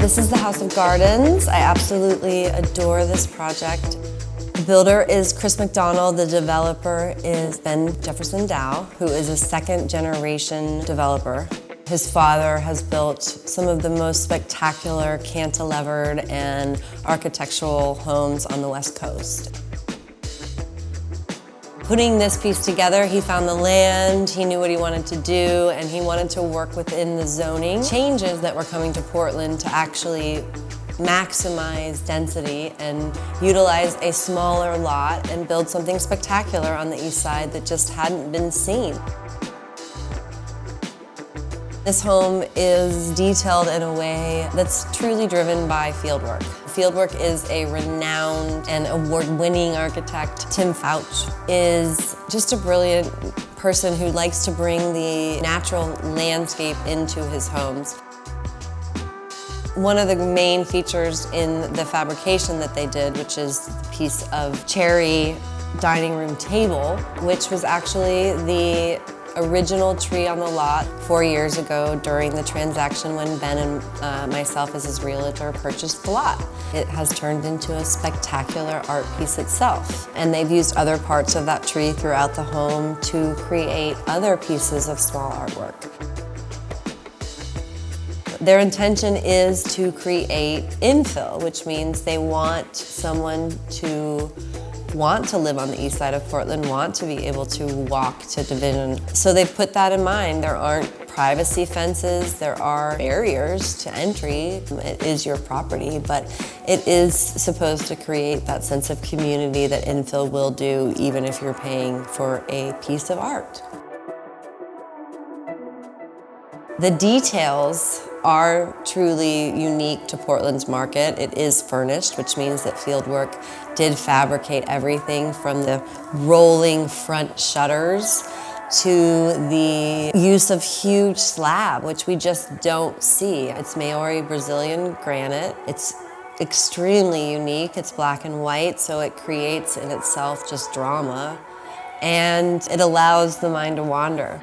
This is the House of Gardens. I absolutely adore this project. The builder is Chris McDonald. The developer is Ben Jefferson Dow, who is a second-generation developer. His father has built some of the most spectacular cantilevered and architectural homes on the West Coast. Putting this piece together, he found the land, he knew what he wanted to do, and he wanted to work within the zoning changes that were coming to Portland to actually maximize density and utilize a smaller lot and build something spectacular on the east side that just hadn't been seen. This home is detailed in a way that's truly driven by fieldwork. Fieldwork is a renowned and award-winning architect. Tim Fouch is just a brilliant person who likes to bring the natural landscape into his homes. One of the main features in the fabrication that they did, which is the piece of cherry dining room table, which was actually the original tree on the lot 4 years ago during the transaction when Ben and myself as his realtor purchased the lot. It has turned into a spectacular art piece itself. And they've used other parts of that tree throughout the home to create other pieces of small artwork. Their intention is to create infill, which means they want someone to want to live on the east side of Portland, want to be able to walk to Division. So they've put that in mind. There aren't privacy fences, there are barriers to entry. It is your property, but it is supposed to create that sense of community that infill will do, even if you're paying for a piece of art. The details are truly unique to Portland's market. It is furnished, which means that Fieldwork did fabricate everything from the rolling front shutters to the use of huge slab, which we just don't see. It's Maori Brazilian granite. It's extremely unique. It's black and white, so it creates in itself just drama, and it allows the mind to wander.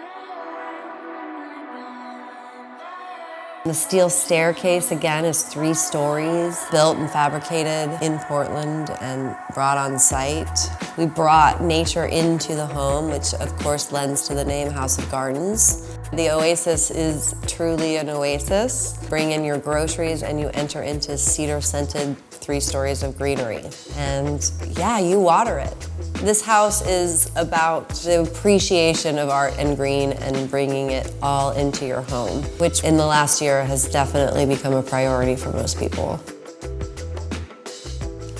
The steel staircase, again, is 3 stories, built and fabricated in Portland and brought on site. We brought nature into the home, which of course lends to the name House of Gardens. The oasis is truly an oasis. Bring in your groceries and you enter into cedar-scented 3 stories of greenery. And yeah, you water it. This house is about the appreciation of art and green and bringing it all into your home, which in the last year has definitely become a priority for most people.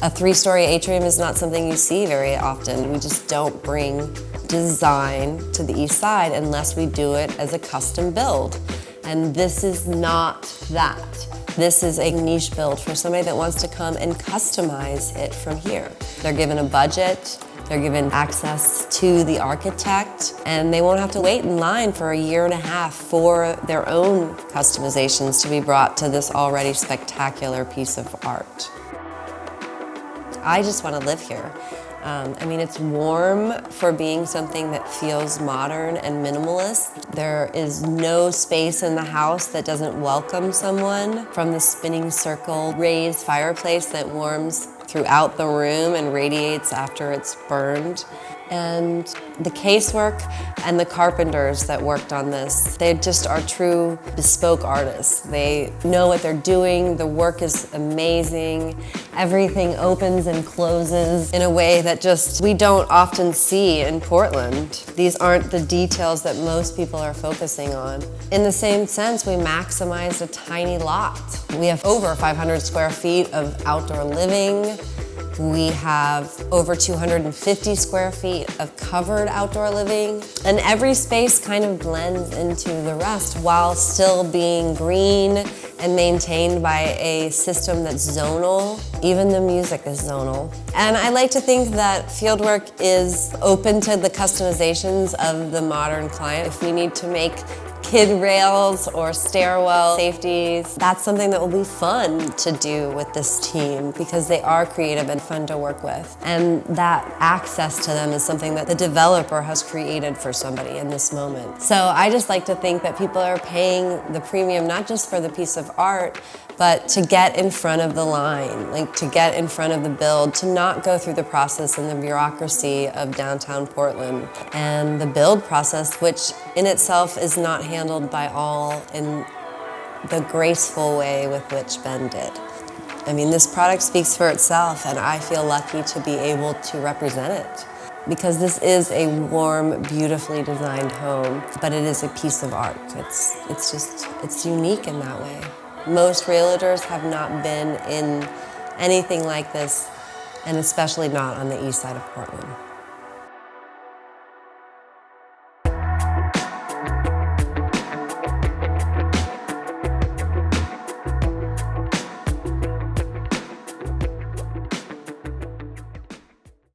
A 3-story atrium is not something you see very often. We just don't bring design to the east side unless we do it as a custom build. And this is not that. This is a niche build for somebody that wants to come and customize it from here. They're given a budget, they're given access to the architect, and they won't have to wait in line for a year and a half for their own customizations to be brought to this already spectacular piece of art. I just want to live here. I mean, it's warm for being something that feels modern and minimalist. There is no space in the house that doesn't welcome someone. From the spinning circle raised fireplace that warms throughout the room and radiates after it's burned. And the casework and the carpenters that worked on this, they just are true bespoke artists. They know what they're doing, the work is amazing. Everything opens and closes in a way that just we don't often see in Portland. These aren't the details that most people are focusing on. In the same sense, we maximized a tiny lot. We have over 500 square feet of outdoor living. We have over 250 square feet of covered outdoor living, and every space kind of blends into the rest while still being green and maintained by a system that's zonal. Even the music is zonal. And I like to think that Fieldwork is open to the customizations of the modern client. If we need to make kid rails or stairwell safeties, that's something that will be fun to do with this team because they are creative and fun to work with. And that access to them is something that the developer has created for somebody in this moment. So I just like to think that people are paying the premium not just for the piece of art, But to get in front of the line, like to get in front of the build, to not go through the process and the bureaucracy of downtown Portland and the build process, which in itself is not handled by all in the graceful way with which Ben did. I mean, this product speaks for itself, and I feel lucky to be able to represent it. Because this is a warm, beautifully designed home, but it is a piece of art. It's unique in that way. Most realtors have not been in anything like this, and especially not on the east side of Portland.